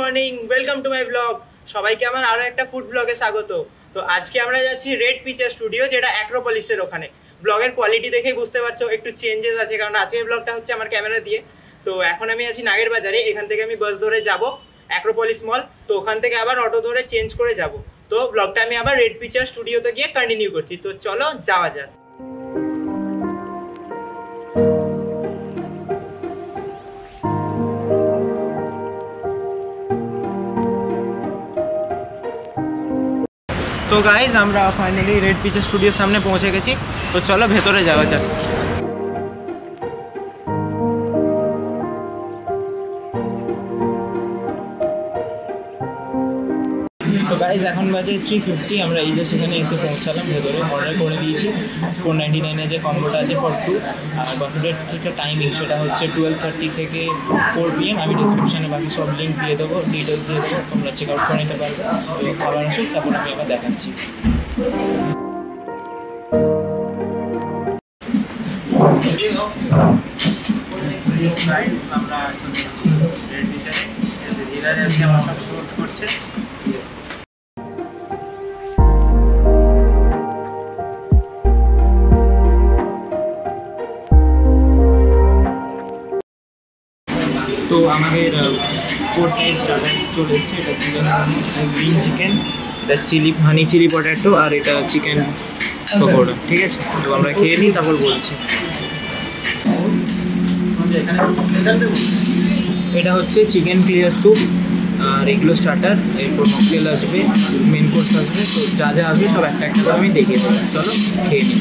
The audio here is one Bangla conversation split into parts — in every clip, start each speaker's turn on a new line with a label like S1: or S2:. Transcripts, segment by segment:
S1: Morning, welcome to my blog. সবাইকে আমার আরও একটা ফুড ব্লগে স্বাগত। তো আজকে আমরা যাচ্ছি রেড পিচার স্টুডিও, যেটা অ্যাক্রোপলিসের ওখানে। ব্লগের কোয়ালিটি দেখেই বুঝতে পারছো একটু চেঞ্জেস আছে, কারণ আজকের ব্লগটা হচ্ছে আমার ক্যামেরা দিয়ে। তো এখন আমি আছি নাগের বাজারে, এখান থেকে আমি বাস ধরে যাব অ্যাক্রোপলিস মল। তো ওখান থেকে আবার অটো ধরে চেঞ্জ করে যাব। তো ব্লগটা আমি আবার রেড পিচার স্টুডিওতে গিয়ে কন্টিনিউ করছি। তো চলো যাওয়া যাক। তো গাইজ, আমরা ফাইনালি রেড পিচার স্টুডিওর সামনে পৌঁছে গেছি। তো চলো ভেতরে যাওয়া যাক। তো গাইজ, এখন বাজে 3:50। আমরা এই জাস্ট এখানে এসে পৌঁছালাম ভেতরে। অর্ডার করে দিয়েছি 499 যে কম্বোটা আছে ফর 2। আর বাফেটের যেটা টাইমিং সেটা হচ্ছে 12:30 থেকে 4 PM। আমি ডিসক্রিপশানে বাকি সব লিঙ্ক দিয়ে দেবো, ডিটেলস দিয়ে দেবো, তোমরা চেক আউট করে নিতে পারবে। তো খাবার আসুক, তারপর আমি আবার দেখাচ্ছি। আমরা চলে এসেছি রেড পিচারে। ধীরে আজকে আমার সব শুট করছে। তো আমাদের 4 টাইপস স্টার্টার চলে এসেছে। এটা চিকেন গ্রিন চিকেন, এটা হানি চিলি পটেটো, আর এটা চিকেন পকোড়া। ঠিক আছে, তো আমরা খেয়ে নিই, তারপর বলছি। এটা হচ্ছে চিকেন ক্লিয়ার স্যুপ, আর এগুলো স্টার্টার। এরপর মকটেল আসবে, মেন কোর্স আসবে। তো যা যা আসবে সব একটা একটা করে আমি দেখিয়ে দেবো। চলো খেয়ে নিই।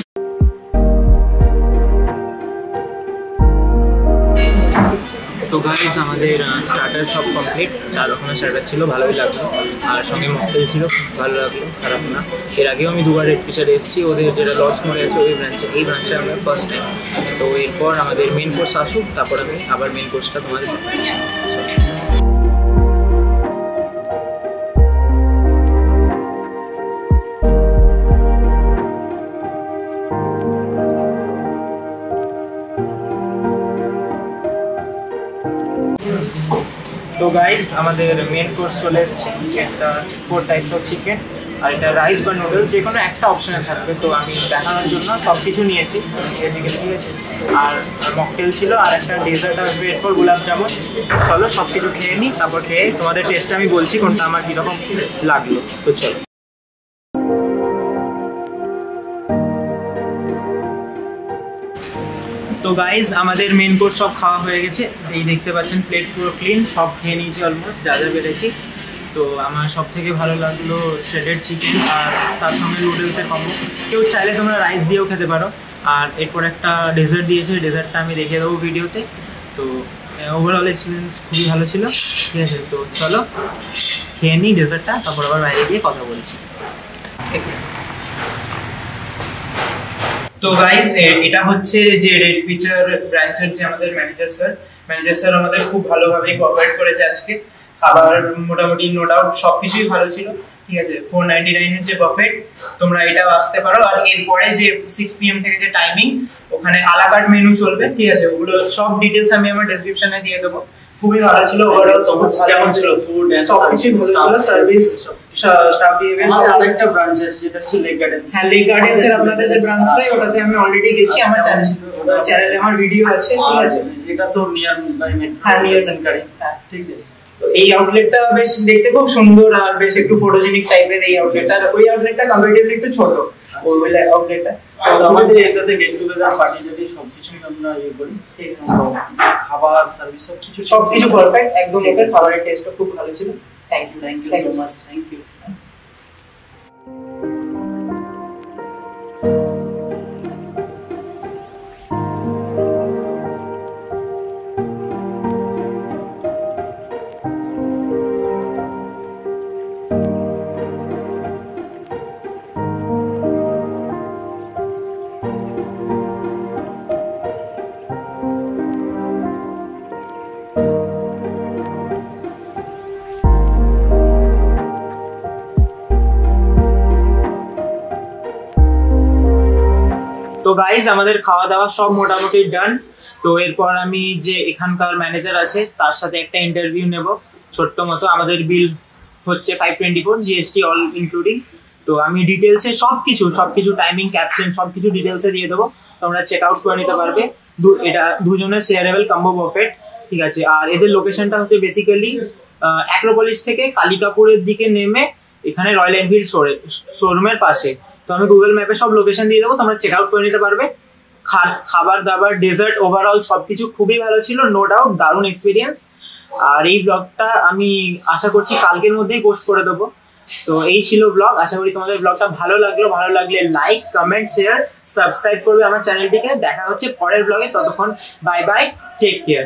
S1: তো গাইস, আমাদের স্টার্টার সব কমপ্লিট। 4 রকমের স্টার্টার ছিল, ভালোই লাগলো। আর সঙ্গে মকটেল ছিল, ভালো লাগলো, খারাপ না। এর আগেও আমি 2বার রেড পিচারে এসেছি, ওদের যেটা লস মোড়ে আছে ওই ব্রাঞ্চে। এই ব্রাঞ্চে আমরা ফার্স্ট টাইম। তো এরপর আমাদের মেন কোর্স আসুক, তারপর আমি আবার মেন কোর্সটা তোমাদের দেখাচ্ছি। তো গাইস, আমাদের মেন কোর্স চলে এসেছে। একটা 4 টাইপস অফ চিকেন, আর এটা রাইস বা নুডলস, যে কোনো একটা অপশনে থাকবে। তো আমি দেখানোর জন্য সব কিছু নিয়েছি বেসিক্যালি, ঠিক আছে। আর মকটেল ছিল, আর একটা ডেজার্ট আসবে এরপর গোলাপ জামুন। চলো সব কিছু খেয়ে নিই, তারপর খেয়ে তোমাদের টেস্টটা আমি বলছি কোনটা আমার কীরকম লাগলো। তো চলো। তো গাইজ, আমাদের মেন কোর্স সব খাওয়া হয়ে গেছে। এই দেখতে পাচ্ছেন প্লেট পুরো ক্লিন, সব খেয়ে নিয়েছি অলমোস্ট, যা যা বেড়েছি। তো আমার সব থেকে ভালো লাগলো শ্রেডেড চিকেন, আর তার সঙ্গে নুডলসের কম্বো। কেউ চাইলে তোমরা রাইস দিয়েও খেতে পারো। আর এরপর একটা ডেজার্ট দিয়েছে, ডেজার্টটা আমি দেখিয়ে দেবো ভিডিওতে। তো ওভারঅল এক্সপিরিয়েন্স খুবই ভালো ছিল। ঠিক আছে, তো চলো খেয়ে নিই ডেজার্টটা, তারপর আবার বাইরে গিয়ে কথা বলছি। তো গাইস, এটা হচ্ছে যে রেড পিচার ব্রাঞ্চের যে আমাদের ম্যানেজার স্যার আমাদের খুব ভালোভাবে কোঅপারেট করেছে আজকে। খাবার মোটামুটি নো ডাউট সবকিছুই ভালো ছিল। ঠিক আছে, 499 এর যে বাফেট, তোমরা এটাও আসতে পারো। আর এরপরে যে 6 PM থেকে যে টাইমিং, ওখানে আলাকার্ট মেনু চলবে। ঠিক আছে, ওগুলো সব ডিটেলস আমি আমার ডেসক্রিপশনে দিয়ে দেবো। খুবই ভালো ছিল ওভারঅল। কেমন ছিল ফুড এন্ড সবকিছু ভালো ছিল, সার্ভিস, স্টাফ বিহেভিয়ার। আর আরেকটা ব্রাঞ্চ আছে যেটা হচ্ছে লেক গার্ডেন্স। হ্যাঁ, লেক গার্ডেন্স এর আপনাদের যে ব্রাঞ্চটা, ওটাতে আমি অলরেডি গেছি। আমার চ্যানেলে আমার ভিডিও আছে। ঠিক আছে, এটা তো নিয়ার বাই মেট্রো। হ্যাঁ, নিয়ার সেন্টারে। হ্যাঁ, ঠিক আছে। তো এই আউটলেটটা বেশ দেখতে খুব সুন্দর, আর বেশ একটু ফটোজেনিক টাইপের এই আউটলেটটা। ওই আউটলেটটা কম্পারেটিভলি একটু ছোট, ওই আউটলেটটা। তো আমাদের এটাতে গেট টুগেদার পার্টি যদি সবকিছুই আমরা ইয়ে করি। ঠিক আছে, খাবার সার্ভিস সবকিছু পারফেক্ট, একদম ওকে। খাবারের টেস্টও খুব ভালো ছিল। Thank you so much. Thank you. তো গাইজ, আমাদের খাওয়া দাওয়া সব মোটামুটি ডান। তো এরপর আমি যে এখানকার ম্যানেজার আছে তার সাথে একটা ইন্টারভিউ নেব। ছোট্ট মতো আমাদের বিল হচ্ছে 524 জিএসটি অল ইনক্লুডিং। তো আমি ডিটেলসে সবকিছু টাইমিং, ক্যাপশন সবকিছু ডিটেলসে দিয়ে দেবো, তোমরা চেক আউট করে নিতে পারবে। এটা দুজনের শেয়ারেবল কম্বো বাফেট, ঠিক আছে। আর এদের লোকেশনটা হচ্ছে বেসিক্যালি অ্যাক্রোপলিস থেকে কালিকাপুরের দিকে নেমে এখানে রয়্যাল এনফিল্ড শোরুমের পাশে। তো আমি গুগল ম্যাপে সব লোকেশন দিয়ে দেবো, তোমরা চেক আউট করে নিতে পারবে। খাবার দাবার, ডেজার্ট, ওভারঅল সবকিছু খুবই ভালো ছিল, নো ডাউট, দারুণ এক্সপিরিয়েন্স। আর এই ব্লগটা আমি আশা করছি কালকের মধ্যেই পোস্ট করে দেবো। তো এই ছিল ব্লগ, আশা করি তোমাদের ব্লগটা ভালো লাগলে লাইক, কমেন্ট, শেয়ার, সাবস্ক্রাইব করবে আমার চ্যানেলটিকে। দেখা হচ্ছে পরের ব্লগে, ততক্ষণ বাই বাই, টেক কেয়ার।